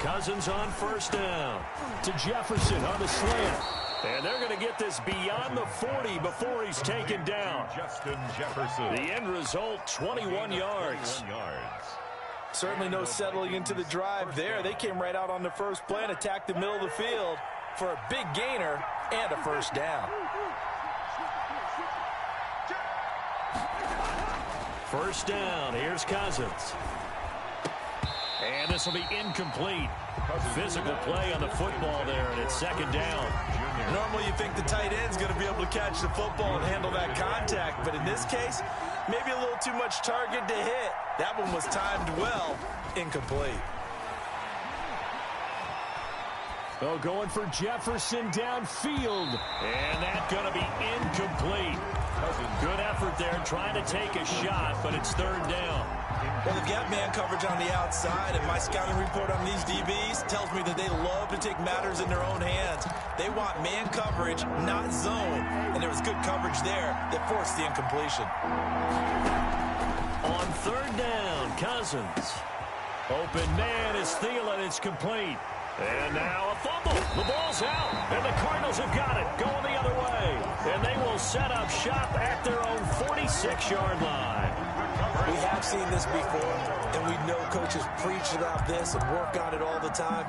Cousins on first down. To Jefferson on the slant. And they're going to get this beyond the 40 before he's taken down. Justin Jefferson. The end result, 21 yards. Certainly no settling into the drive there. They came right out on the first play and attacked the middle of the field for a big gainer and a first down. First down, here's Cousins. And this will be incomplete. Physical play on the football there, and it's second down. Normally you think the tight end's going to be able to catch the football and handle that contact, but in this case, maybe a little too much target to hit. That one was timed well, incomplete. Oh, going for Jefferson downfield. And that's going to be incomplete. Good effort there trying to take a shot, but it's third down. Well, they've got man coverage on the outside, and my scouting report on these DBs tells me that they love to take matters in their own hands. They want man coverage, not zone. And there was good coverage there that forced the incompletion. On third down, Cousins. Open man is Thielen. It's complete. And now a fumble. The ball's out, and the Cardinals have got it, going the other way. And they will set up shop at their own 46-yard line. We have seen this before, and we know coaches preach about this and work on it all the time.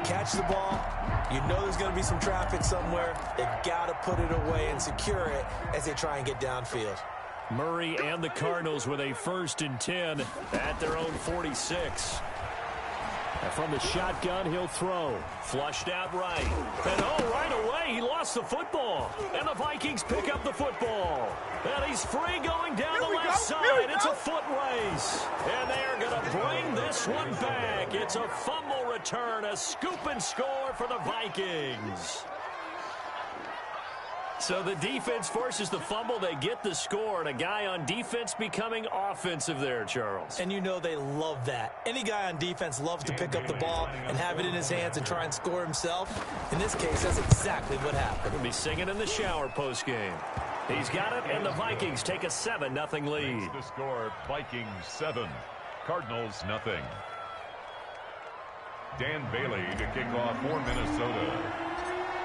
Catch the ball. You know there's going to be some traffic somewhere. They've got to put it away and secure it as they try and get downfield. Murray and the Cardinals with a 1st and 10 at their own 46. And from the shotgun, he'll throw. Flushed out right. And right away, he lost the football. And the Vikings pick up the football. And he's free going down the left side. It's a foot race. And they are going to bring this one back. It's a fumble return, a scoop and score for the Vikings. So the defense forces the fumble. They get the score, and a guy on defense becoming offensive there, Charles. And you know they love that. Any guy on defense loves to pick up the ball and have it in his hands and try and score himself. In this case, that's exactly what happened. He'll be singing in the shower postgame. He's got it, and the Vikings take a 7-0 lead. The score, Vikings 7, Cardinals nothing. Dan Bailey to kick off for Minnesota.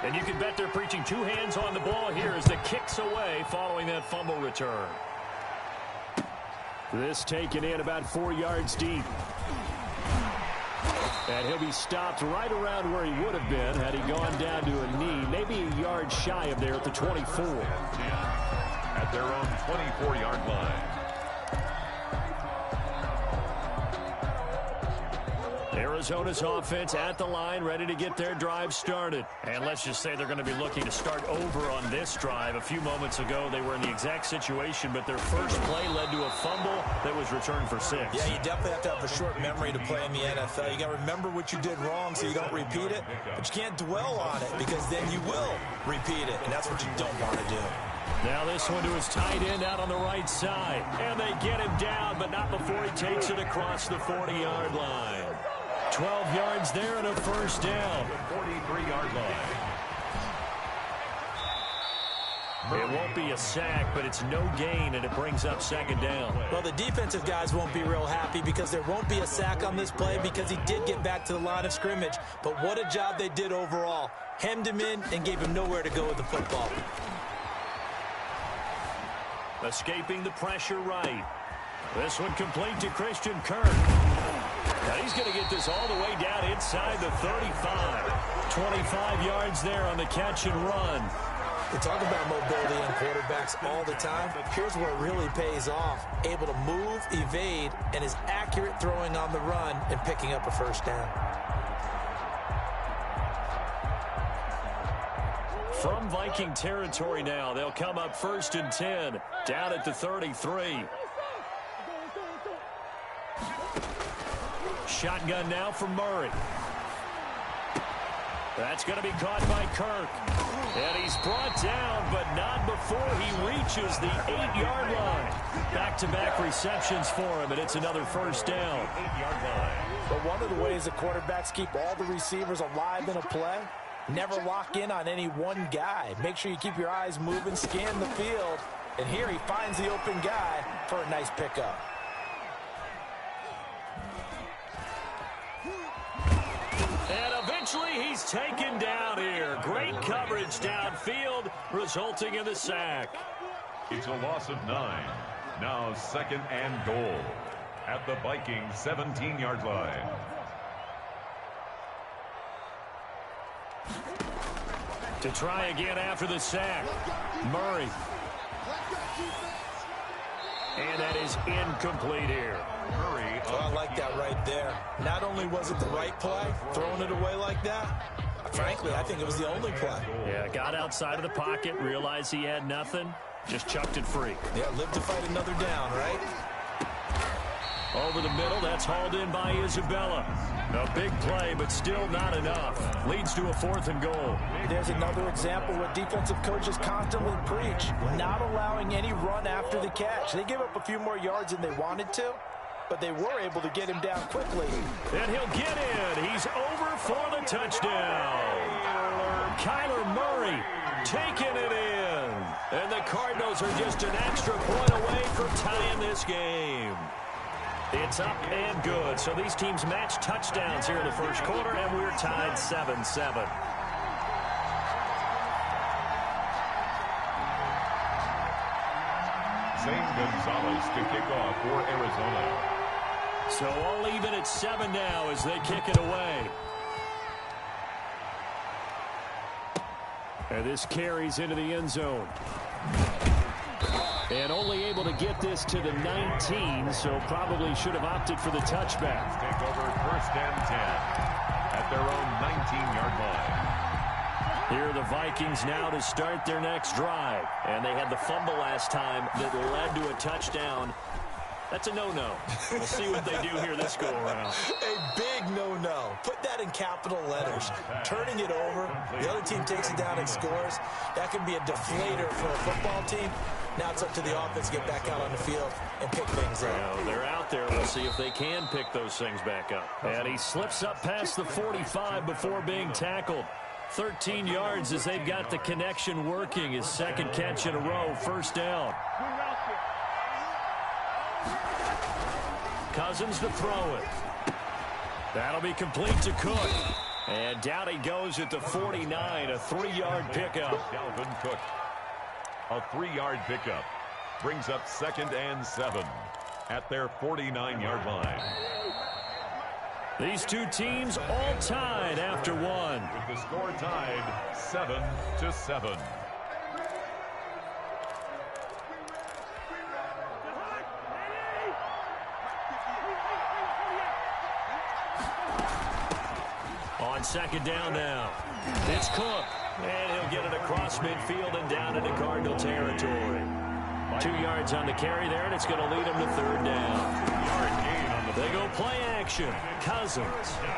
And you can bet they're preaching two hands on the ball here as the kick's away following that fumble return. This taken in about 4 yards deep. And he'll be stopped right around where he would have been had he gone down to a knee, maybe a yard shy of there at the 24. At their own 24-yard line. Arizona's offense at the line, ready to get their drive started. And let's just say they're going to be looking to start over on this drive. A few moments ago, they were in the exact situation, but their first play led to a fumble that was returned for 6. Yeah, you definitely have to have a short memory to play in the NFL. You got to remember what you did wrong so you don't repeat it, but you can't dwell on it because then you will repeat it, and that's what you don't want to do. Now this one to his tight end out on the right side. And they get him down, but not before he takes it across the 40-yard line. 12 yards there and a first down. 43-yard line. It won't be a sack, but it's no gain, and it brings up second down. Well, the defensive guys won't be real happy because there won't be a sack on this play because he did get back to the line of scrimmage. But what a job they did overall. Hemmed him in and gave him nowhere to go with the football. Escaping the pressure right. This one complete to Christian Kirk. Now he's going to get this all the way down inside the 35. 25 yards there on the catch and run. We talk about mobility on quarterbacks all the time. Here's where it really pays off. Able to move, evade, and is accurate throwing on the run and picking up a first down. From Viking territory now, they'll come up 1st and 10, down at the 33. Shotgun now from Murray. That's going to be caught by Kirk. And he's brought down, but not before he reaches the 8-yard line. Back-to-back receptions for him, and it's another first down. 8-yard line. But one of the ways the quarterbacks keep all the receivers alive in a play, never lock in on any one guy. Make sure you keep your eyes moving, scan the field. And here he finds the open guy for a nice pickup. Eventually, he's taken down here. Great coverage downfield, resulting in the sack. It's a loss of 9. Now 2nd and goal at the Vikings 17-yard line. To try again after the sack, Murray. And that is incomplete here. Murray. Well, I like that right there. Not only was it the right play, throwing it away like that, frankly, I think it was the only play. Yeah, got outside of the pocket, realized he had nothing, just chucked it free. Yeah, live to fight another down, right? Over the middle, that's hauled in by Isabella. A big play, but still not enough. Leads to a 4th and goal. There's another example what defensive coaches constantly preach, not allowing any run after the catch. They gave up a few more yards than they wanted to, but they were able to get him down quickly. And he'll get in. He's over for the touchdown. Kyler Murray taking it in. And the Cardinals are just an extra point away from tying this game. It's up and good. So these teams match touchdowns here in the first quarter, and we're tied 7-7. Zane Gonzalez to kick off for Arizona. So all even at 7 now as they kick it away. And this carries into the end zone. And only able to get this to the 19, so probably should have opted for the touchback. Take over 1st and 10 at their own 19-yard line. Here are the Vikings now to start their next drive. And they had the fumble last time that led to a touchdown. That's a no-no. We'll see what they do here this go-around. A big no-no. Put that in capital letters. Turning it over, the other team takes it down and scores. That can be a deflator for a football team. Now it's up to the offense to get back out on the field and pick things up. Well, they're out there. We'll see if they can pick those things back up. And he slips up past the 45 before being tackled. 13 yards as they've got the connection working. His 2nd catch in a row, 1st down. Cousins to throw it. That'll be complete to Cook. And down he goes at the 49, a 3-yard pickup. Dalvin Cook. A 3-yard pickup brings up 2nd and 7 at their 49-yard line. These two teams all tied after one. With the score tied 7-7. On 2nd down now. It's Cook. And he'll get it across midfield and down into Cardinal territory. 2 yards on the carry there, and it's going to lead him to 3rd down. 2-yard gain on the play. They go play action. Cousins.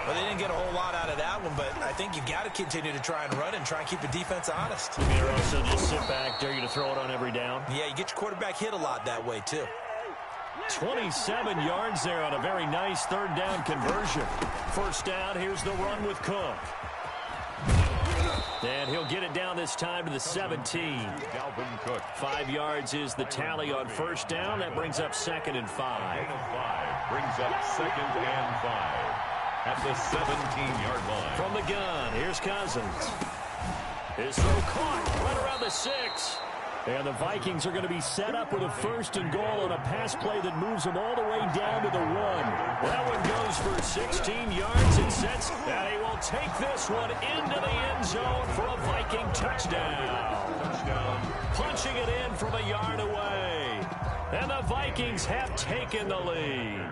Well, they didn't get a whole lot out of that one, but I think you got to continue to try and run and try and keep the defense honest. You mean also just sit back, dare you to throw it on every down? Yeah, you get your quarterback hit a lot that way, too. 27 yards there on a very nice 3rd down conversion. 1st down, here's the run with Cook. And he'll get it down this time to the 17. Dalvin Cook. 5 yards is the tally on 1st down. That brings up 2nd and 5. Brings up 2nd and 5 at the 17-yard line. From the gun, here's Cousins. His throw caught right around the 6. And the Vikings are going to be set up with a 1st and goal on a pass play that moves them all the way down to the 1. That one goes for 16 yards and sets, and he will take this one into the end zone for a Viking touchdown. Punching it in from a yard away. And the Vikings have taken the lead.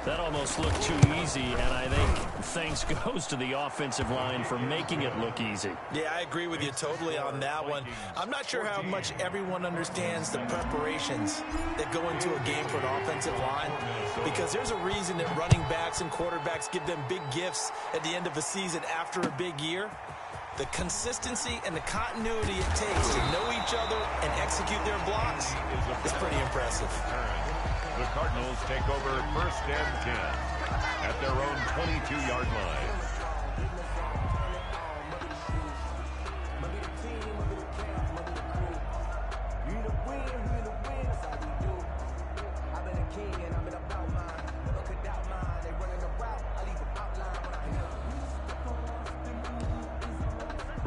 That almost looked too easy, and I think thanks goes to the offensive line for making it look easy. Yeah, I agree with you totally on that one. I'm not sure how much everyone understands the preparations that go into a game for an offensive line, because there's a reason that running backs and quarterbacks give them big gifts at the end of a season after a big year. The consistency and the continuity it takes to know each other and execute their blocks is pretty impressive. The Cardinals take over 1st and 10 at their own 22-yard line.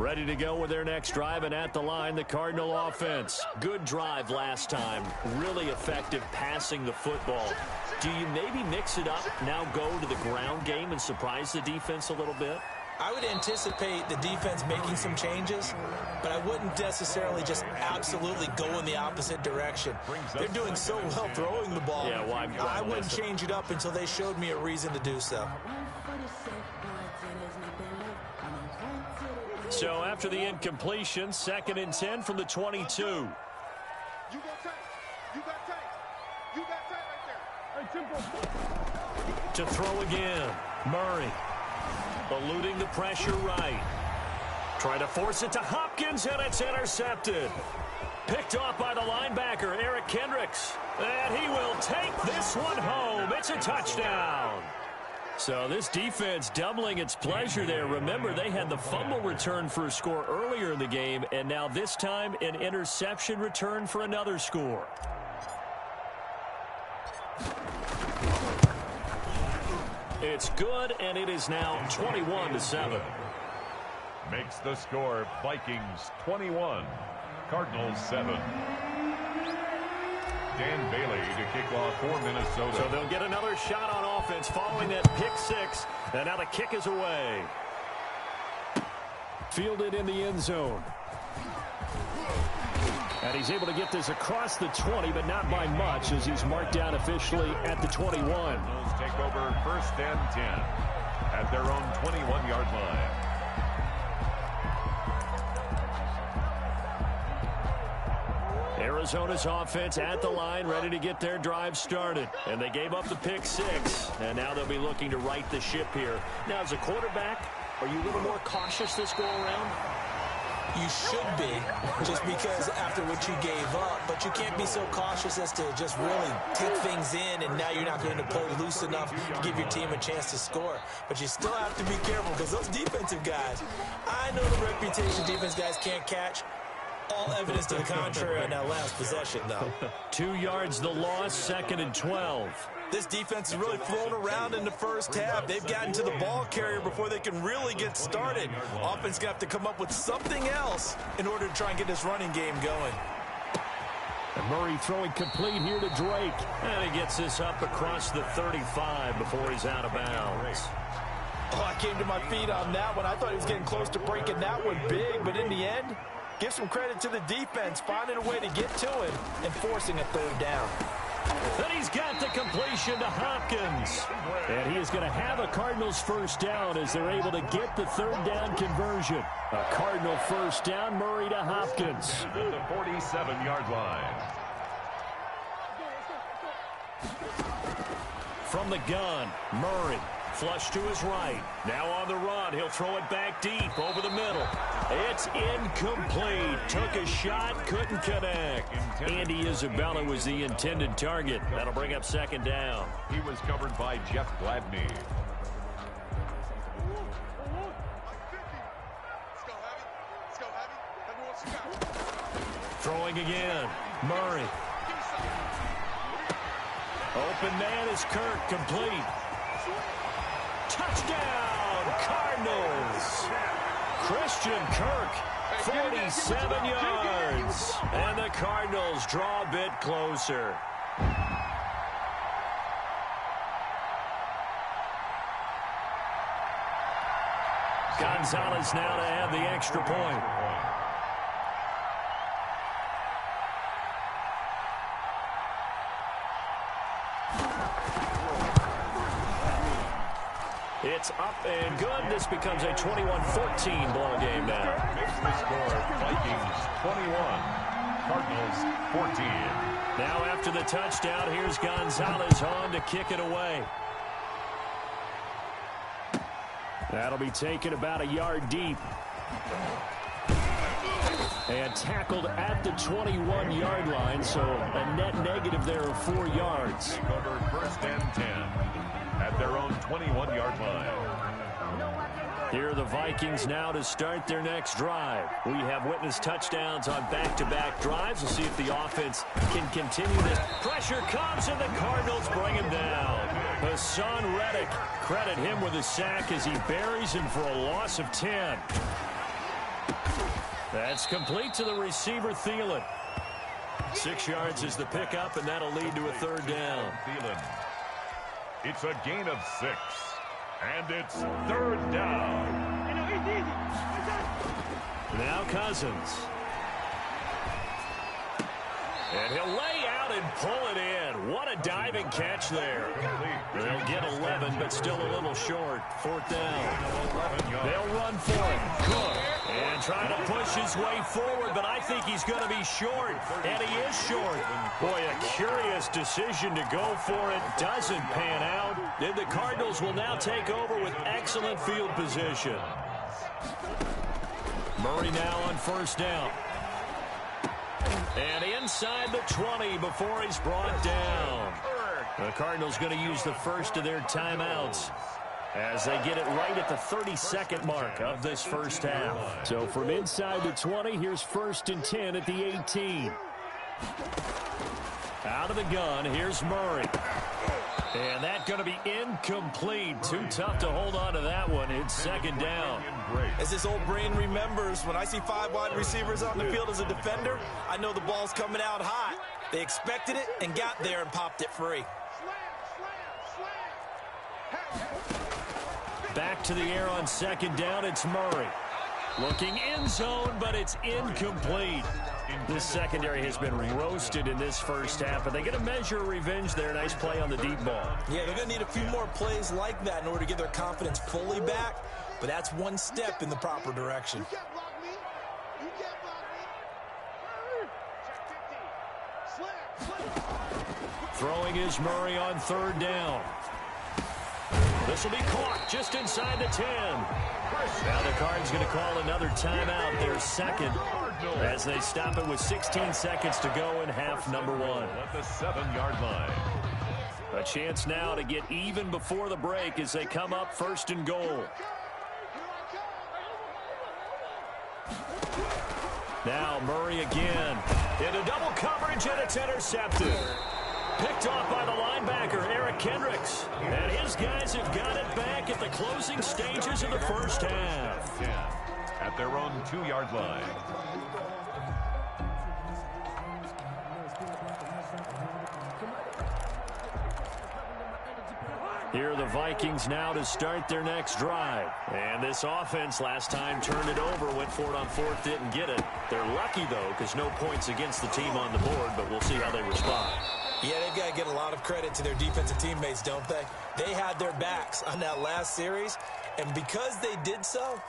Ready to go with their next drive, and at the line, the Cardinal offense. Good drive last time. Really effective passing the football. Do you maybe mix it up, now go to the ground game and surprise the defense a little bit? I would anticipate the defense making some changes, but I wouldn't necessarily just absolutely go in the opposite direction. They're doing so well throwing the ball. Yeah, well, I wouldn't change it up until they showed me a reason to do so. So after the incompletion, 2nd and 10 from the 22. You got tight. You got tight. You got tight right there. To throw again, Murray. Eluding the pressure right. Trying to force it to Hopkins, and it's intercepted. Picked off by the linebacker, Eric Kendricks. And he will take this one home. It's a touchdown. So this defense doubling its pleasure there. Remember, they had the fumble return for a score earlier in the game, and now this time an interception return for another score. It's good, and it is now 21-7. Makes the score Vikings 21, Cardinals 7. Dan Bailey to kick off for Minnesota. So they'll get another shot on offense following that pick six, and now the kick is away. Fielded in the end zone. And he's able to get this across the 20, but not by much, as he's marked down officially at the 21. Cardinals take over 1st and 10 at their own 21-yard line. Arizona's offense at the line, ready to get their drive started. And they gave up the pick six, and now they'll be looking to right the ship here. Now, as a quarterback, are you a little more cautious this go-around? You should be, just because after what you gave up, but you can't be so cautious as to just really take things in, and now you're not going to play loose enough to give your team a chance to score. But you still have to be careful, because those defensive guys, I know the reputation defense guys can't catch. All evidence to the contrary on that last possession, though. 2 yards the loss, 2nd and 12. This defense is really thrown around in the first half. They've gotten to the ball carrier before they can really get started. Offense going to have to come up with something else in order to try and get this running game going. And Murray throwing complete here to Drake. And he gets this up across the 35 before he's out of bounds. Oh, I came to my feet on that one. I thought he was getting close to breaking that one big, but in the end, give some credit to the defense, finding a way to get to him and forcing a 3rd down. And he's got the completion to Hopkins. And he is going to have a Cardinals 1st down as they're able to get the 3rd down conversion. A Cardinal 1st down, Murray to Hopkins. At the 47-yard line. From the gun, Murray. Flush to his right. Now on the run. He'll throw it back deep over the middle. It's incomplete. Took a shot, couldn't connect. Andy Isabella was the intended target. That'll bring up 2nd down. He was covered by Jeff Gladney. Throwing again. Murray. Open man is Kirk, complete. Touchdown, Cardinals. Christian Kirk, 47 yards. And the Cardinals draw a bit closer. Gonzalez now to add the extra point. It's up and good. This becomes a 21-14 ball game now. Makes the score Vikings 21, Cardinals 14. Now after the touchdown, here's Gonzalez on to kick it away. That'll be taken about a yard deep. And tackled at the 21-yard line, so a net negative there of 4 yards. Take over 1st and 10 at their own 21-yard line. Here are the Vikings now to start their next drive. We have witnessed touchdowns on back-to-back drives. We'll see if the offense can continue this. Pressure comes, and the Cardinals bring him down. Hassan Reddick, credit him with a sack as he buries him for a loss of 10. That's complete to the receiver, Thielen. 6 yards is the pickup, and that'll lead to a third down. Thielen. It's a gain of 6, and it's third down. Now Cousins. And he'll lay out and pull it in. What a diving catch there. They'll get 11, but still a little short. Fourth down. They'll run for it. Cook. And trying to push his way forward, but I think he's going to be short. And he is short. Boy, a curious decision to go for it. Doesn't pan out. Then the Cardinals will now take over with excellent field position. Murray now on first down. And inside the 20 before he's brought down. The Cardinals going to use the first of their timeouts as they get it right at the 32nd mark of this first half. So from inside the 20, here's 1st and 10 at the 18. Out of the gun, here's Murray. And that's going to be incomplete. Too tough to hold on to that one. It's second down. As this old brain remembers, when I see 5 wide receivers on the field as a defender, I know the ball's coming out hot. They expected it and got there and popped it free. Back to the air on second down, it's Murray. Looking in zone, but it's incomplete. This secondary has been roasted in this first half, but they get a measure of revenge there. Nice play on the deep ball. Yeah, they're going to need a few more plays like that in order to get their confidence fully back, but that's one step in the proper direction. Throwing is Murray on third down. This will be caught just inside the 10. Now the Cards going to call another timeout, their second, as they stop it with 16 seconds to go in half number 1. At the 7-yard line. A chance now to get even before the break as they come up 1st and goal. Now Murray again. Into double coverage, and it's intercepted. Picked off by the linebacker, Eric Kendricks. And his guys have got it back at the closing stages of the first half. At their own 2-yard line. Here are the Vikings now to start their next drive. And this offense last time turned it over, went for it on 4th, didn't get it. They're lucky, though, because no points against the team on the board, but we'll see how they respond. Yeah, they've got to get a lot of credit to their defensive teammates, don't they? They had their backs on that last series, and because they did so,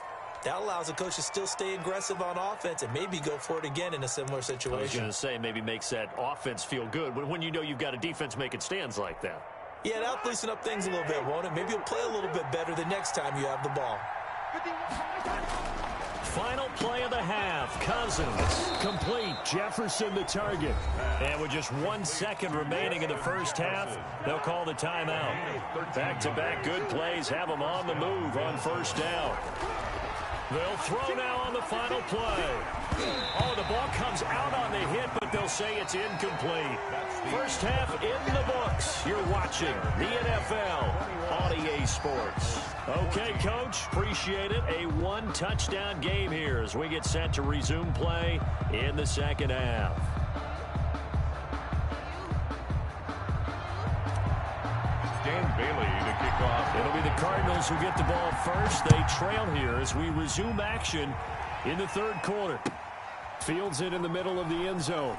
that allows the coach to still stay aggressive on offense and maybe go for it again in a similar situation. I was going to say, maybe makes that offense feel good when you know you've got a defense making stands like that. Yeah, that'll loosen up things a little bit, won't it? Maybe you'll play a little bit better the next time you have the ball. Final play of the half. Cousins complete. Jefferson the target. And with just 1 second remaining in the first half, they'll call the timeout. Back-to-back good plays have them on the move on first down. They'll throw now on the final play. Oh, the ball comes out on the hit, but they'll say it's incomplete. First half in the books. You're watching the NFL on EA Sports. Okay, Coach, appreciate it. A 1-touchdown game here as we get set to resume play in the second half. Dan Bailey to kick off. It'll be the Cardinals who get the ball first. They trail here as we resume action in the third quarter. Fields it in the middle of the end zone.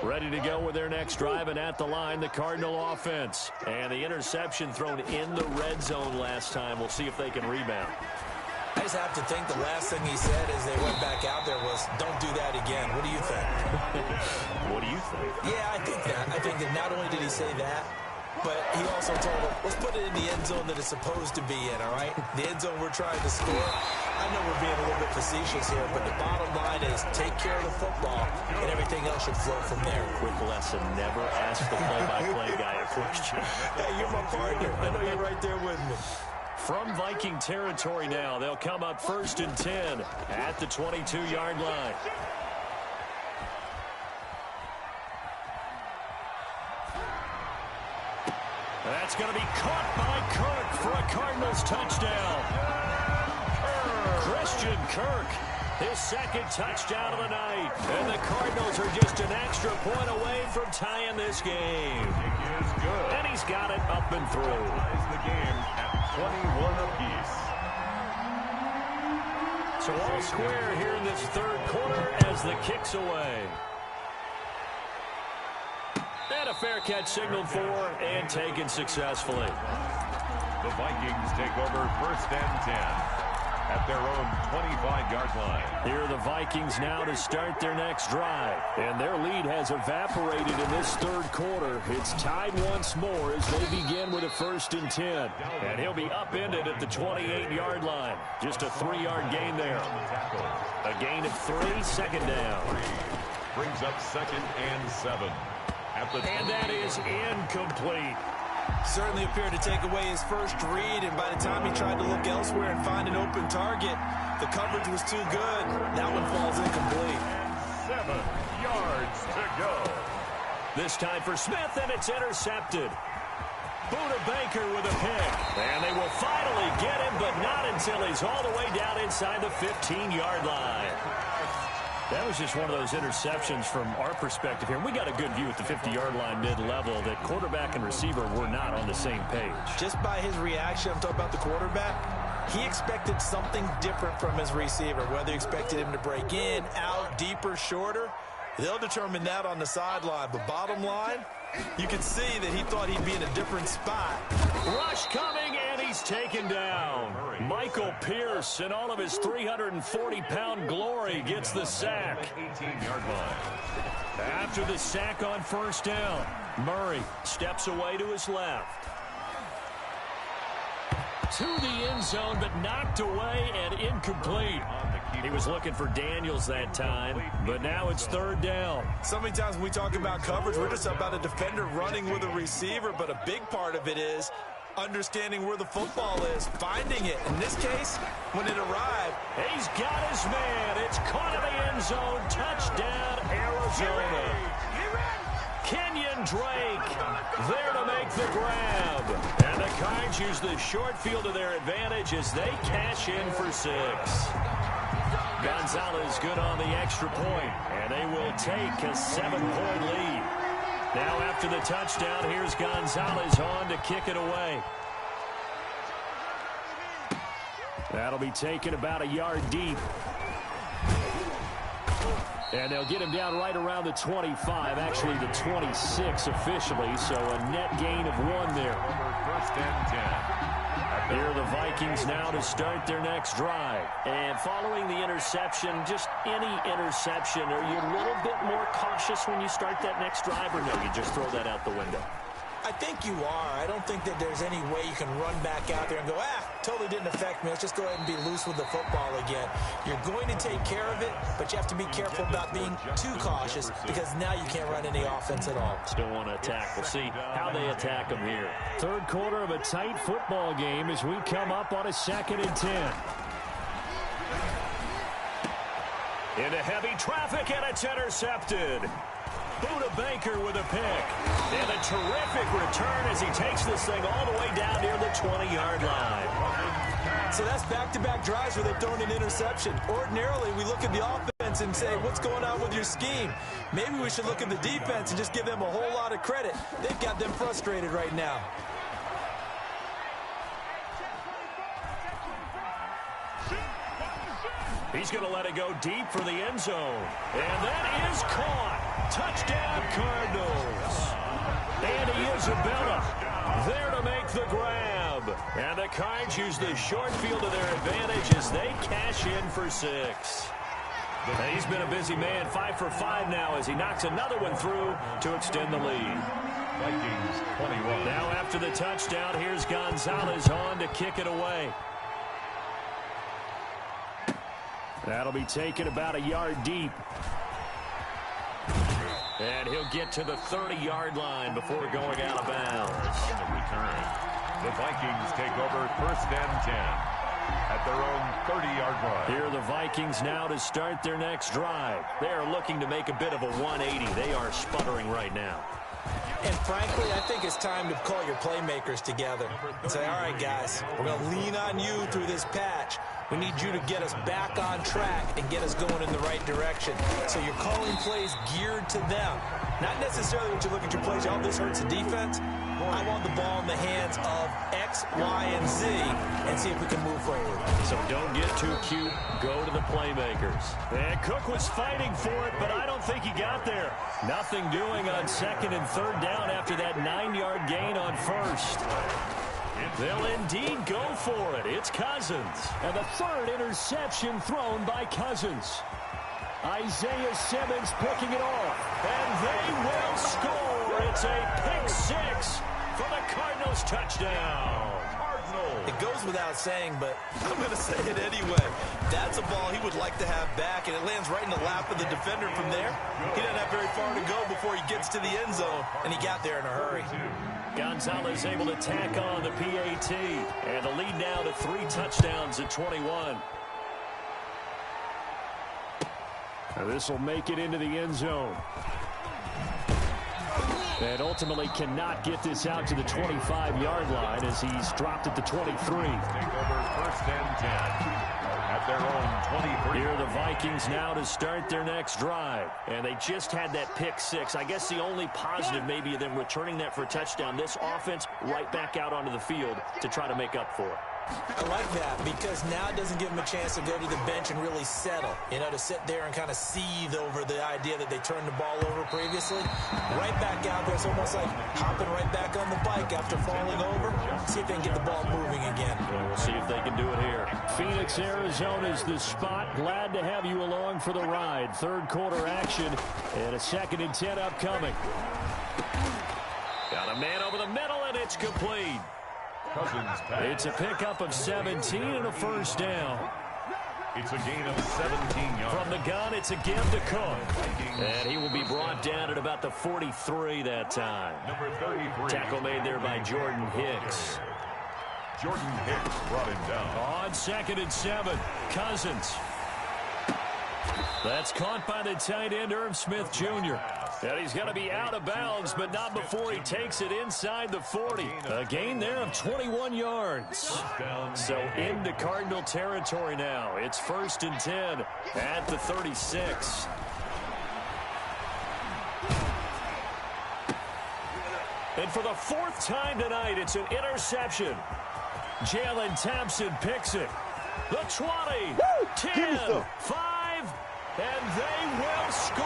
Ready to go with their next drive, and at the line, the Cardinal offense. And the interception thrown in the red zone last time. We'll see if they can rebound. I just have to think the last thing he said as they went back out there was, don't do that again. What do you think? What do you think? Yeah, I think that. I think that not only did he say that, but he also told him, let's put it in the end zone that it's supposed to be in, all right? The end zone we're trying to score. I know we're being a little bit facetious here, but the bottom line is take care of the football, and everything else should flow from there. Quick lesson, never ask the play-by-play guy a question. Hey, you're my partner. I know you're right there with me. From Viking territory now, they'll come up 1st and 10 at the 22-yard line. That's going to be caught by Kirk for a Cardinals touchdown. Christian Kirk, his second touchdown of the night. And the Cardinals are just an extra point away from tying this game. Is good. And he's got it up and through. Ties the game at 21 apiece. So all square here in this third quarter as the kick's away. And a fair catch signaled for and taken successfully. The Vikings take over 1st and 10 at their own 25-yard line. Here are the Vikings now to start their next drive. And their lead has evaporated in this third quarter. It's tied once more as they begin with a 1st and 10. And he'll be upended at the 28-yard line. Just a 3-yard gain there. A gain of 3, 2nd down. Brings up 2nd and 7. And that is incomplete. Certainly appeared to take away his first read, and by the time he tried to look elsewhere and find an open target, the coverage was too good. That one falls incomplete. 7 yards to go. This time for Smith, and it's intercepted. Buda Baker with a pick. And they will finally get him, but not until he's all the way down inside the 15-yard line. That was just one of those interceptions from our perspective here. We got a good view at the 50-yard line mid-level that quarterback and receiver were not on the same page. Just by his reaction, I'm talking about the quarterback, he expected something different from his receiver. Whether he expected him to break in, out, deeper, shorter, they'll determine that on the sideline. But bottom line, you can see that he thought he'd be in a different spot. Rush coming, and he's taken down. Michael Pierce, in all of his 340-pound glory, gets the sack. 18-yard line. After the sack on 1st down, Murray steps away to his left. To the end zone, but knocked away and incomplete. He was looking for Daniels that time, but now it's 3rd down. So many times when we talk about coverage, we're just about a defender running with a receiver, but a big part of it is understanding where the football is, finding it. In this case, when it arrived, he's got his man. It's caught in the end zone. Touchdown, Arizona. Kenyon Drake there to make the grab. And the Cards use the short field to their advantage as they cash in for 6. Gonzalez good on the extra point, and they will take a 7-point lead. Now after the touchdown, here's Gonzalez on to kick it away. That'll be taken about a yard deep. And they'll get him down right around the 25, actually the 26 officially, so a net gain of 1 there. 1st and 10. Here are the Vikings now to start their next drive. And following the interception, just any interception, are you a little bit more cautious when you start that next drive, or no, you just throw that out the window? I think you are. I don't think that there's any way you can run back out there and go, totally didn't affect me. Let's just go ahead and be loose with the football again. You're going to take care of it, but you have to be careful about being too cautious because now you can't run any offense at all. Still want to attack. We'll see how they attack them here. Third quarter of a tight football game as we come up on a 2nd and 10. Into heavy traffic, and it's intercepted. Buda Baker with a pick. And a terrific return as he takes this thing all the way down near the 20-yard line. So that's back-to-back drives where they've thrown an interception. Ordinarily, we look at the offense and say, what's going on with your scheme? Maybe we should look at the defense and just give them a whole lot of credit. They've got them frustrated right now. He's going to let it go deep for the end zone. And that is caught. Touchdown, Cardinals. Andy Isabella there to make the grab. And the Cards use the short field to their advantage as they cash in for 6. And he's been a busy man, 5 for 5 now as he knocks another one through to extend the lead. Vikings 21. Now after the touchdown, here's Gonzalez on to kick it away. That'll be taken about a yard deep. And he'll get to the 30-yard line before going out of bounds. Return. The Vikings take over 1st and 10 at their own 30-yard line. Here are the Vikings now to start their next drive. They are looking to make a bit of a 180. They are sputtering right now. And frankly, I think it's time to call your playmakers together and say, all right, guys, we're going to lean on you through this patch. We need you to get us back on track and get us going in the right direction. So you're calling plays geared to them. Not necessarily what you look at your plays, oh, this hurts the defense. I want the ball in the hands of X, Y, and Z and see if we can move forward. So don't get too cute. Go to the playmakers. And Cook was fighting for it, but I don't think he got there. Nothing doing on 2nd and 3rd down after that 9-yard gain on 1st. They'll indeed go for it. It's Cousins. And the 3rd interception thrown by Cousins. Isaiah Simmons picking it off. And they will score. It's a pick 6 for the Cardinals touchdown. It goes without saying, but I'm going to say it anyway. That's a ball he would like to have back, and it lands right in the lap of the defender from there. He doesn't have very far to go before he gets to the end zone, and he got there in a hurry. Gonzalez able to tack on the PAT, and the lead now to 3 touchdowns at 21. This will make it into the end zone. And ultimately cannot get this out to the 25-yard line as he's dropped at the 23. Take over 1st and 10 at their own 23. Here are the Vikings now to start their next drive. And they just had that pick 6. I guess the only positive maybe of them returning that for a touchdown. This offense right back out onto the field to try to make up for it. I like that because now it doesn't give them a chance to go to the bench and really settle. You know, to sit there and kind of seethe over the idea that they turned the ball over previously. Right back out there. It's almost like hopping right back on the bike after falling over. See if they can get the ball moving again. Well, we'll see if they can do it here. Phoenix, Arizona is the spot. Glad to have you along for the ride. 3rd quarter action and a 2nd and 10 upcoming. Got a man over the middle, and it's complete. It's a pickup of 17 and a 1st down. It's a gain of 17 yards. From the gun, it's a give to Cook. And he will be brought down at about the 43 that time. Number 33. Tackle made there by Jordan Hicks. Jordan Hicks brought him down. On 2nd and 7, Cousins. That's caught by the tight end, Irv Smith Jr. And he's going to be out of bounds, but not before he takes it inside the 40. A gain there of 21 yards. So into Cardinal territory now. It's 1st and 10 at the 36. And for the 4th time tonight, it's an interception. Jalen Thompson picks it. The 20, 10, 5, and they will score.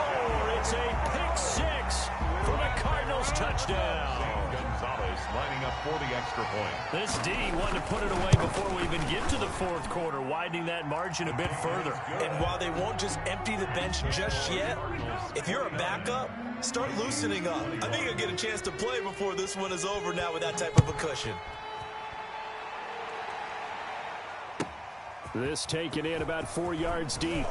It's a pick 6 for the Cardinals touchdown. Gonzalez lining up for the extra point. This D wanted to put it away before we even get to the 4th quarter, widening that margin a bit further. And while they won't just empty the bench just yet, if you're a backup, start loosening up. I think you'll get a chance to play before this one is over now with that type of a cushion. This taken in about 4 yards deep.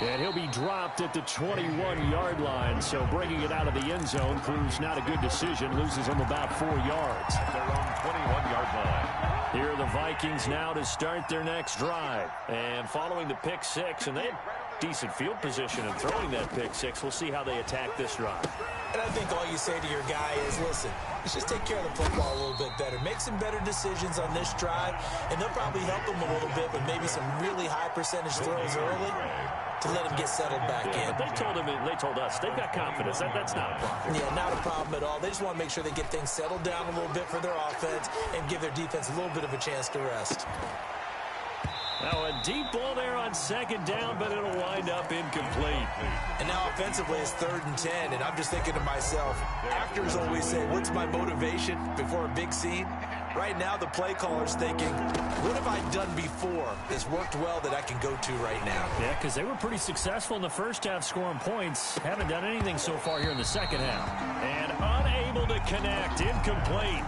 And he'll be dropped at the 21-yard line, so bringing it out of the end zone proves not a good decision. Loses him about 4 yards. Their own 21-yard line. Here are the Vikings now to start their next drive. And following the pick 6, and they had decent field position in throwing that pick 6. We'll see how they attack this drive. And I think all you say to your guy is, listen, let's just take care of the football a little bit better. Make some better decisions on this drive, and they'll probably help him a little bit with maybe some really high percentage throws early to let him get settled back in. But they told us they've got confidence. That's not a problem. Yeah, not a problem at all. They just want to make sure they get things settled down a little bit for their offense and give their defense a little bit of a chance to rest. Now a deep ball there on 2nd down, but it'll wind up incomplete. And now offensively it's 3rd and 10, and I'm just thinking to myself, actors always say, what's my motivation before a big scene? Right now, the play caller's thinking, what have I done before that's worked well that I can go to right now? Yeah, because they were pretty successful in the first half scoring points. Haven't done anything so far here in the second half. And unable to connect. Incomplete.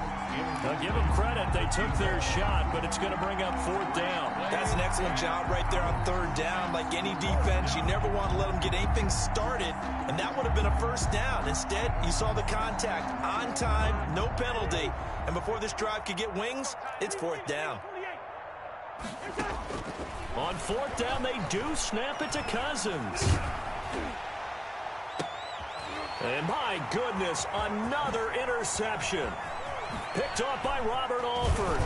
I'll give them credit. They took their shot, but it's going to bring up 4th down. That's an excellent job right there on 3rd down. Like any defense, you never want to let them get anything started, and that would have been a 1st down. Instead, you saw the contact on time, no penalty, and before this drive could get wings, it's 4th down. On 4th down, they do snap it to Cousins. And my goodness, another interception. Picked off by Robert Alford.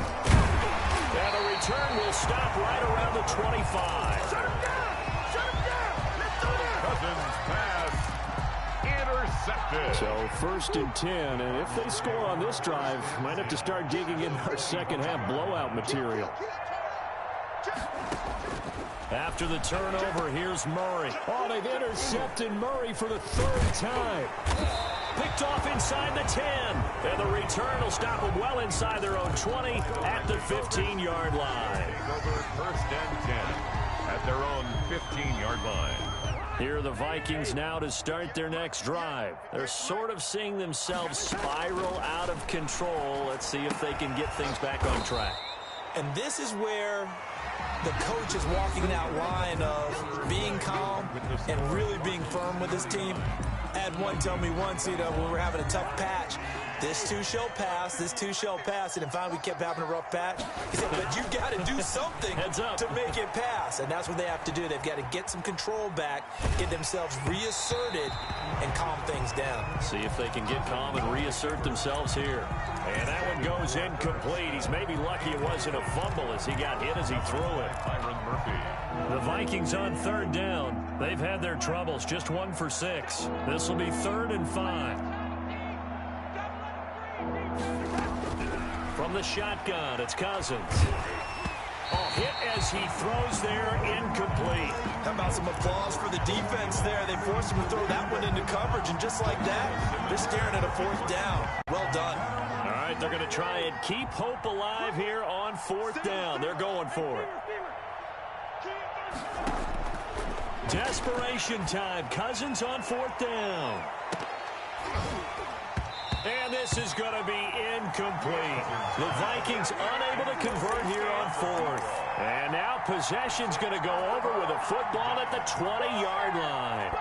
And a return will stop right around the 25. Shut him down! Shut him down! Let's do this! Cousins pass intercepted. So 1st and 10, and if they score on this drive, might have to start digging in our second half blowout material. After the turnover, here's Murray. Oh, they've intercepted Murray for the 3rd time. Picked off inside the 10. And the return will stop them well inside their own 20 at the 15-yard line. Over 1st and 10 at their own 15-yard line. Here are the Vikings now to start their next drive. They're sort of seeing themselves spiral out of control. Let's see if they can get things back on track. And this is where the coach is walking that line of being calm and really being firm with his team. I had one tell me once, when we were having a tough patch, this too shall pass, this too shall pass. And finally we kept having a rough patch. He said, but you got to do something to make it pass. And that's what they have to do. They've got to get some control back, get themselves reasserted, and calm things down. See if they can get calm and reassert themselves here. And that one goes incomplete. He's maybe lucky it wasn't a fumble as he got hit as he threw it. Byron Murphy. The Vikings on 3rd down. They've had their troubles, just 1 for 6. This will be 3rd and 5. From the shotgun, it's Cousins. Oh, hit as he throws there, incomplete. How about some applause for the defense there? They forced him to throw that one into coverage, and just like that, they're staring at a 4th down. Well done. All right, they're going to try and keep hope alive here on 4th down. They're going for it. Desperation time. Cousins on 4th down. And this is going to be incomplete. The Vikings unable to convert here on 4th. And now possession's going to go over with a football at the 20-yard line.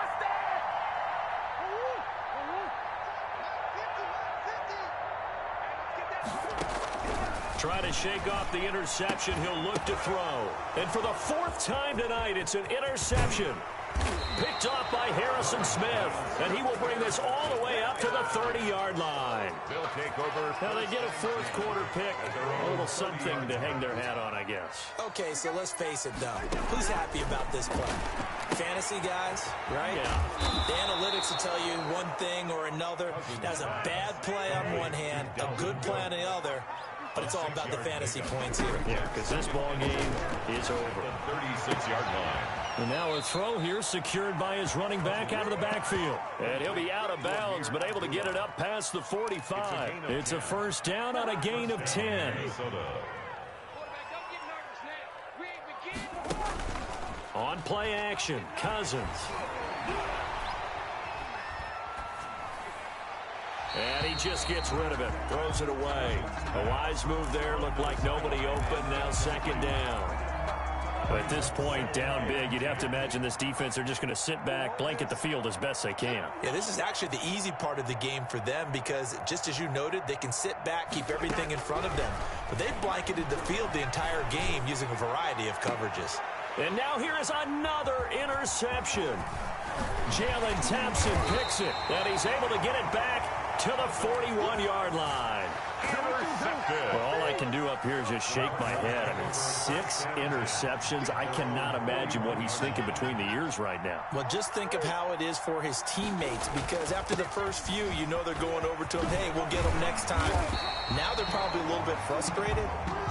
Try to shake off the interception. He'll look to throw. And for the 4th time tonight, it's an interception. Picked off by Harrison Smith. And he will bring this all the way up to the 30-yard line. They'll take over. Now they get a 4th quarter pick. A little something to hang their hat on, I guess. Okay, so let's face it, though. Who's happy about this play? Fantasy guys, right? Yeah. The analytics will tell you one thing or another. That's a bad play on one hand, a good play on the other. But it's all about the fantasy points here. Yeah, because this ball game is over. 36-yard line. And now a throw here secured by his running back out of the backfield. And he'll be out of bounds, but able to get it up past the 45. It's a 1st down on a gain of 10. On play action, Cousins. And he just gets rid of it, throws it away. A wise move there, looked like nobody open, now 2nd down. But at this point, down big, you'd have to imagine this defense are just going to sit back, blanket the field as best they can. Yeah, this is actually the easy part of the game for them because, just as you noted, they can sit back, keep everything in front of them. But they've blanketed the field the entire game using a variety of coverages. And now here is another interception. Jalen Thompson picks it, and he's able to get it back to the 41-yard line. Well, all I can do up here is just shake my head. I mean, 6 interceptions. I cannot imagine what he's thinking between the ears right now. Well, just think of how it is for his teammates, because after the first few, you know they're going over to him, hey, we'll get him next time. Now they're probably a little bit frustrated.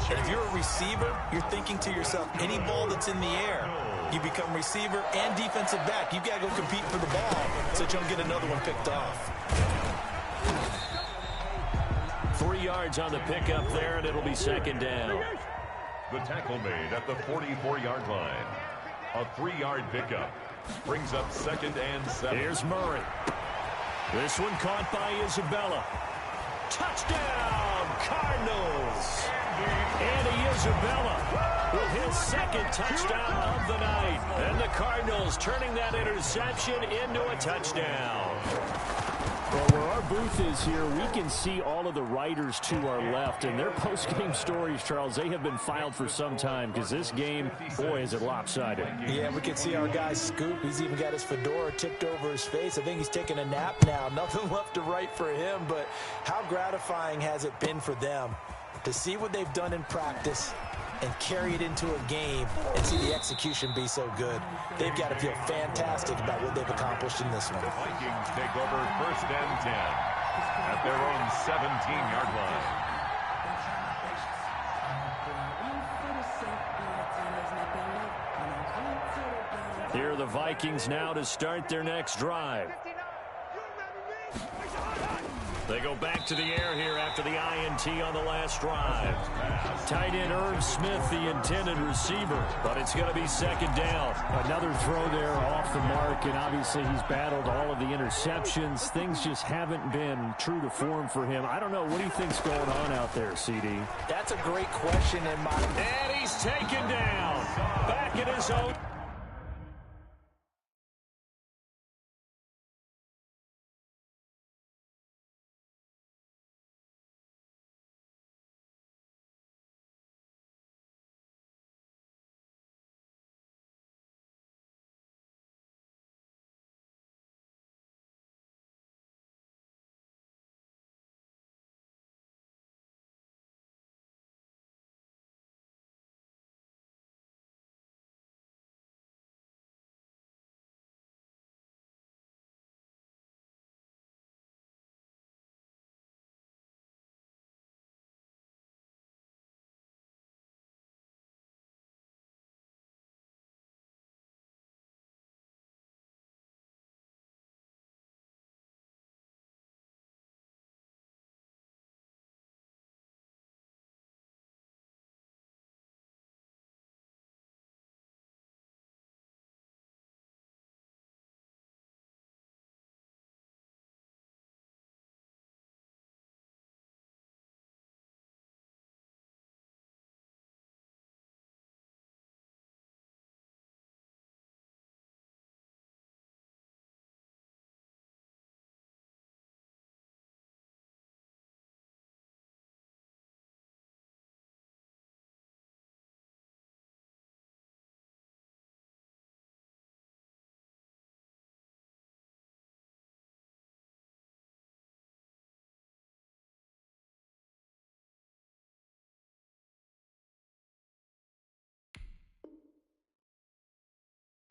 And if you're a receiver, you're thinking to yourself, any ball that's in the air, you become receiver and defensive back. You've got to go compete for the ball so that you don't get another one picked off. 3 yards on the pickup there, and it'll be second down. The tackle made at the 44-yard line. A 3-yard pickup brings up second and 7. Here's Murray. This one caught by Isabella. Touchdown, Cardinals. Andy Isabella with his second touchdown of the night. And the Cardinals turning that interception into a touchdown. Well, where our booth is here, we can see all of the writers to our left. And their post-game stories, Charles, they have been filed for some time because this game, boy, is it lopsided. Yeah, we can see our guy Scoop. He's even got his fedora tipped over his face. I think he's taking a nap now. Nothing left to write for him, but how gratifying has it been for them to see what they've done in practice and carry it into a game and see the execution be so good. They've got to feel fantastic about what they've accomplished in this one. The Vikings take over first and 10 at their own 17-yard line. Here are the Vikings now to start their next drive. They go back to the air here after the INT on the last drive. Tight end Irv Smith, the intended receiver, but it's going to be second down. Another throw there off the mark, and obviously he's battled all of the interceptions. Things just haven't been true to form for him. I don't know. What do you think's going on out there, CD? That's a great question in my... And he's taken down. Back in his own...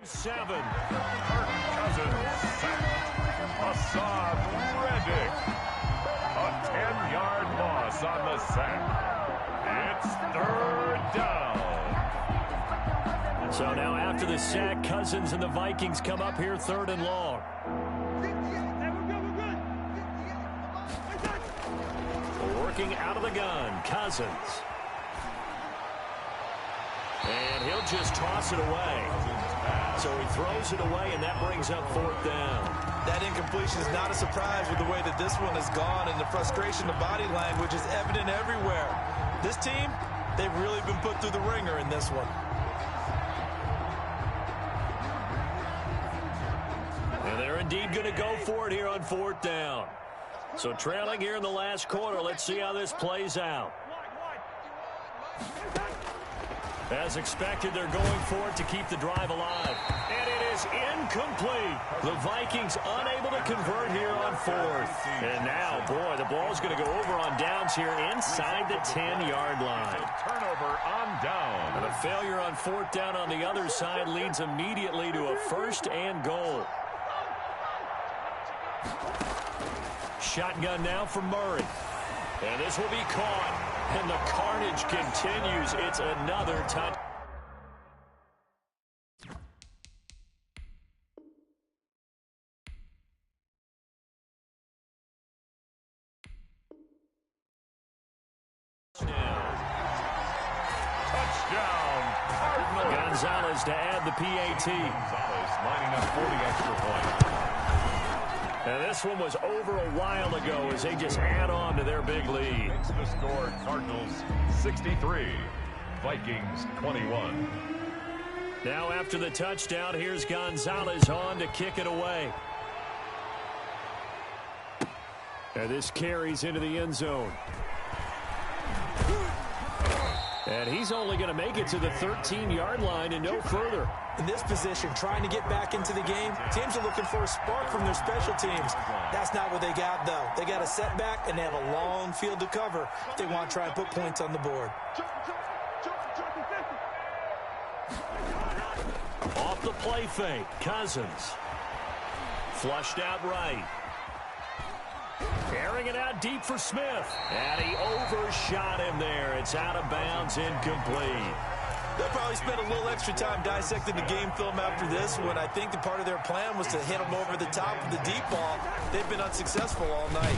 Seven. Kirk Cousins sacked. Assad Reddick. A 10-yard loss on the sack. It's third down. So now after the sack, Cousins and the Vikings come up here third and long. Working out of the gun, Cousins. And he'll just toss it away. So he throws it away, and that brings up fourth down. That incompletion is not a surprise with the way that this one has gone, and the frustration, the body language is evident everywhere. This team, they've really been put through the ringer in this one. And they're indeed going to go for it here on fourth down. So trailing here in the last quarter, let's see how this plays out. As expected, they're going for it to keep the drive alive. And it is incomplete. The Vikings unable to convert here on fourth. And now, boy, the ball's going to go over on downs here inside the 10-yard line. Turnover on down. And a failure on fourth down on the other side leads immediately to a first and goal. Shotgun now from Murray. And this will be caught. And the carnage continues. It's another touchdown. Gonzalez to add the PAT. Gonzalez lining up for the extra point. And this one was over a while ago as they just add on to their big lead. Makes the score Cardinals 63, Vikings 21. Now after the touchdown, here's Gonzalez on to kick it away. And this carries into the end zone. And he's only going to make it to the 13-yard line and no further. In this position, trying to get back into the game, teams are looking for a spark from their special teams. That's not what they got, though. They got a setback, and they have a long field to cover if they want to try and put points on the board. Off the play fake, Cousins. Flushed out right. Carrying it out deep for Smith. And he overshot him there. It's out of bounds, incomplete. They'll probably spend a little extra time dissecting the game film after this one. I think the part of their plan was to hit them over the top of the deep ball. They've been unsuccessful all night.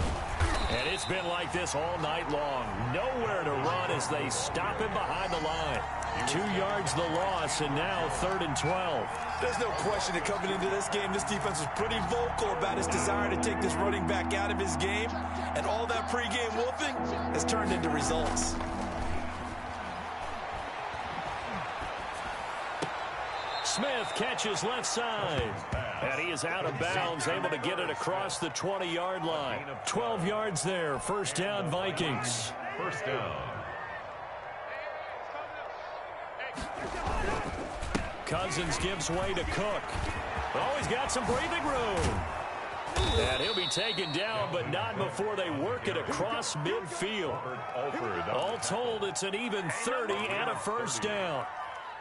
And it's been like this all night long. Nowhere to run as they stop him behind the line. 2 yards the loss, and now 3rd and 12. There's no question that coming into this game, this defense was pretty vocal about his desire to take this running back out of his game. And all that pregame wolfing has turned into results. Smith catches left side. And he is out of bounds, able to get it across the 20-yard line. 12 yards there. First down, Vikings. First down. Cousins gives way to Cook. Oh, he's got some breathing room. And he'll be taken down, but not before they work it across midfield. All told, it's an even 30 and a first down.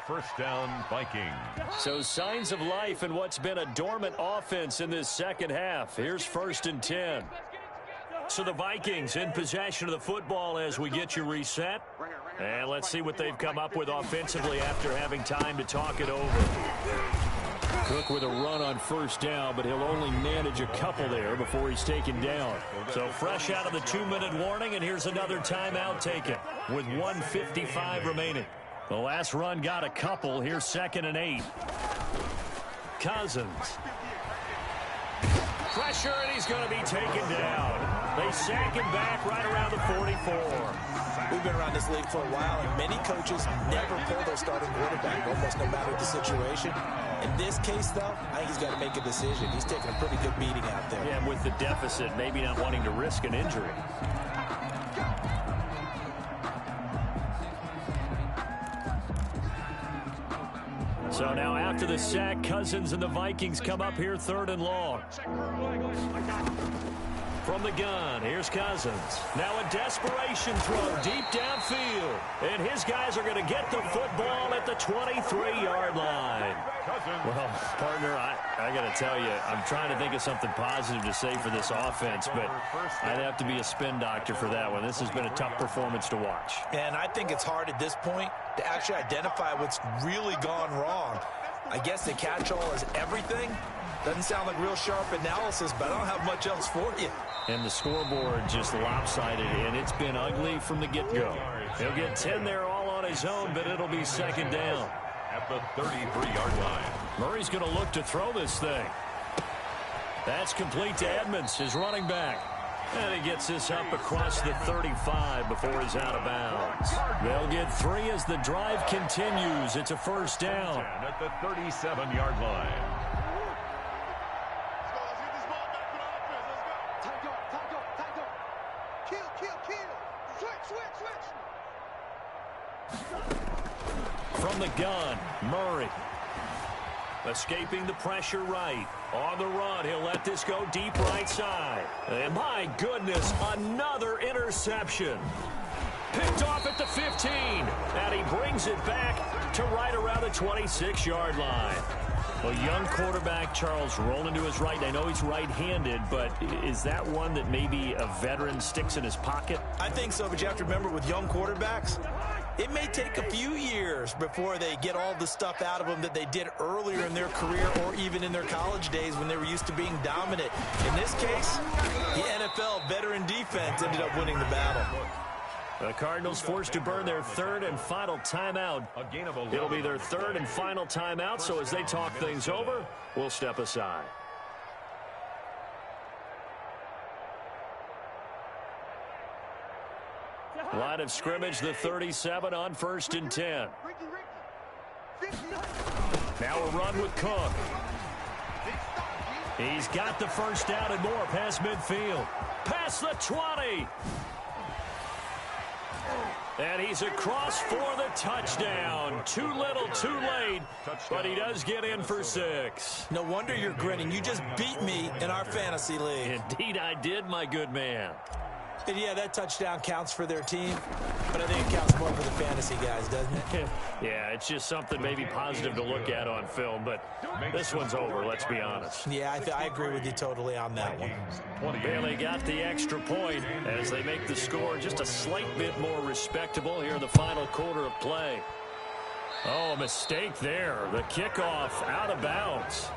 First down, Vikings. So signs of life in what's been a dormant offense in this second half. Here's 1st and 10. So the Vikings in possession of the football as we get you reset. And let's see what they've come up with offensively after having time to talk it over. Cook with a run on first down, but he'll only manage a couple there before he's taken down. So fresh out of the 2-minute warning, and here's another timeout taken with 1:55 remaining. The last run got a couple. Here's 2nd and 8. Cousins. Pressure, and he's going to be taken down. They sack him back right around the 44. We've been around this league for a while, and many coaches never pull their starting quarterback, almost no matter the situation. In this case, though, I think he's got to make a decision. He's taking a pretty good beating out there. Yeah, with the deficit, maybe not wanting to risk an injury. So now after the sack, Cousins and the Vikings come up here 3rd and long. From the gun, here's Cousins. Now a desperation throw deep downfield. And his guys are going to get the football at the 23-yard line. Well, partner, I got to tell you, I'm trying to think of something positive to say for this offense, but I'd have to be a spin doctor for that one. This has been a tough performance to watch. And I think it's hard at this point to actually identify what's really gone wrong. I guess the catch-all is everything. Doesn't sound like real sharp analysis, but I don't have much else for you. And the scoreboard just lopsided, and it's been ugly from the get-go. He'll get 10 there all on his own, but it'll be 2nd down. At the 33-yard line. Murray's going to look to throw this thing. That's complete to Edmonds, his running back. And he gets this up across the 35 before he's out of bounds. They'll get 3 as the drive continues. It's a first down. At the 37-yard line. From the gun, Murray. Escaping the pressure right. On the run, he'll let this go deep right side. And my goodness, another interception. Picked off at the 15. And he brings it back to right around the 26-yard line. Well, young quarterback Charles rolling to his right. I know he's right-handed, but is that one that maybe a veteran sticks in his pocket? I think so, but you have to remember with young quarterbacks, it may take a few years before they get all the stuff out of them that they did earlier in their career or even in their college days when they were used to being dominant. In this case, the NFL veteran defense ended up winning the battle. The Cardinals forced to burn their third and final timeout. It'll be their third and final timeout, so as they talk things over, we'll step aside. Line of scrimmage, the 37 on 1st and 10. Now a run with Cook. He's got the first down and more past midfield. Past the 20. And he's across for the touchdown. Too little, too late, but he does get in for 6. No wonder you're grinning. You just beat me in our fantasy league. Indeed I did, my good man. And yeah, that touchdown counts for their team, but I think it counts more for the fantasy guys, doesn't it? Yeah, it's just something maybe positive to look at on film, but this one's over, let's be honest. Yeah, I agree with you totally on that one. Bailey got the extra point as they make the score just a slight bit more respectable here in the final quarter of play. Oh, a mistake there. The kickoff out of bounds.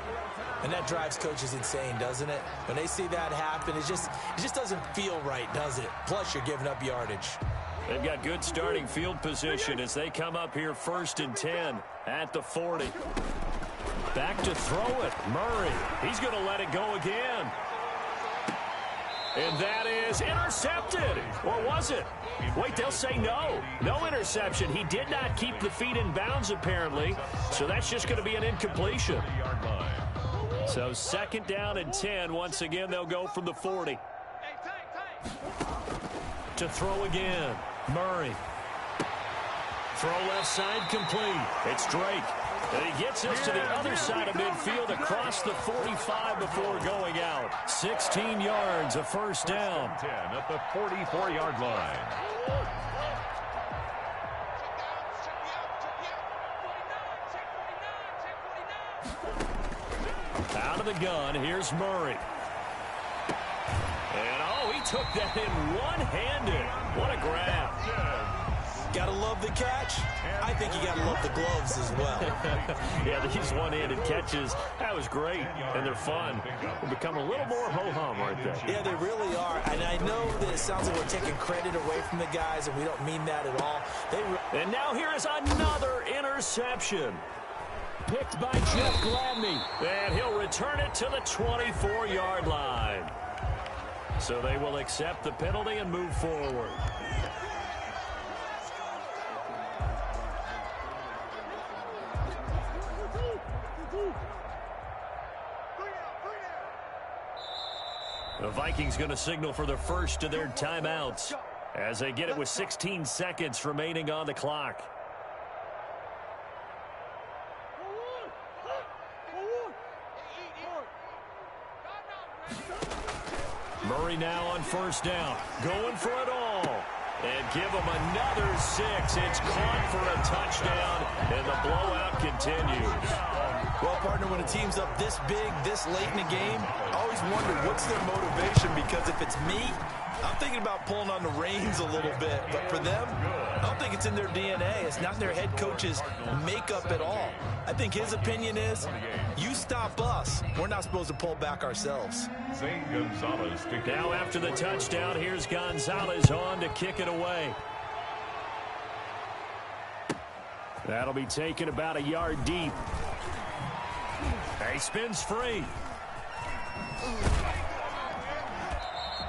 And that drives coaches insane, doesn't it? When they see that happen, it just doesn't feel right, does it? Plus, you're giving up yardage. They've got good starting field position as they come up here 1st and 10 at the 40. Back to throw it. Murray. He's going to let it go again. And that is intercepted. Or was it? Wait, they'll say no. No interception. He did not keep the feet in bounds, apparently. So that's just going to be an incompletion. So 2nd down and 10. Once again, they'll go from the 40. To throw again. Murray. Throw left side complete. It's Drake. And he gets us to the other side of midfield across the 45 before going out. 16 yards, a first down. 10 at the 44-yard line. Out of the gun, here's Murray. And, oh, he took that in one-handed. What a grab. Gotta love the catch. I think you gotta love the gloves as well. Yeah, these one-handed catches, that was great, and they're fun. They become a little more ho-hum, aren't they? Yeah, they really are. And I know that it sounds like we're taking credit away from the guys, and we don't mean that at all. And now here is another interception. Picked by Jeff Gladney. And he'll return it to the 24-yard line. So they will accept the penalty and move forward. The Vikings going to signal for the first of their timeouts as they get it with 16 seconds remaining on the clock. Murray now on first down, going for it all. And give him another 6. It's caught for a touchdown, and the blowout continues. Well, partner, when a team's up this big, this late in the game, I always wonder what's their motivation, because if it's me, I'm thinking about pulling on the reins a little bit. But for them, I don't think it's in their DNA. It's not in their head coach's makeup at all. I think his opinion is, you stop us, we're not supposed to pull back ourselves. Now after the touchdown, here's Gonzalez on to kick it away. That'll be taken about a yard deep. He spins free.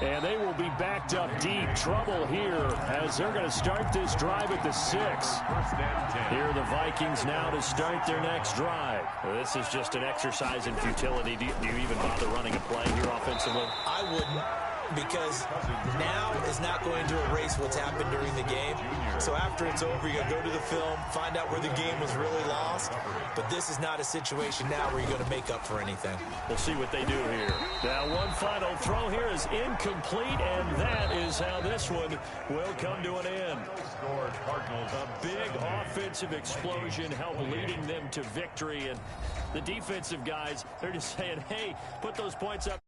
And they will be backed up deep. Trouble here as they're going to start this drive at the 6. Here are the Vikings now to start their next drive. This is just an exercise in futility. Do you even bother running a play here offensively? I wouldn't, because now is not going to erase what's happened during the game. So after it's over, you're going to go to the film, find out where the game was really lost. But this is not a situation now where you're going to make up for anything. We'll see what they do here. Now one final throw here is incomplete, and that is how this one will come to an end. A big offensive explosion helped leading them to victory, and the defensive guys, they're just saying, hey, put those points up.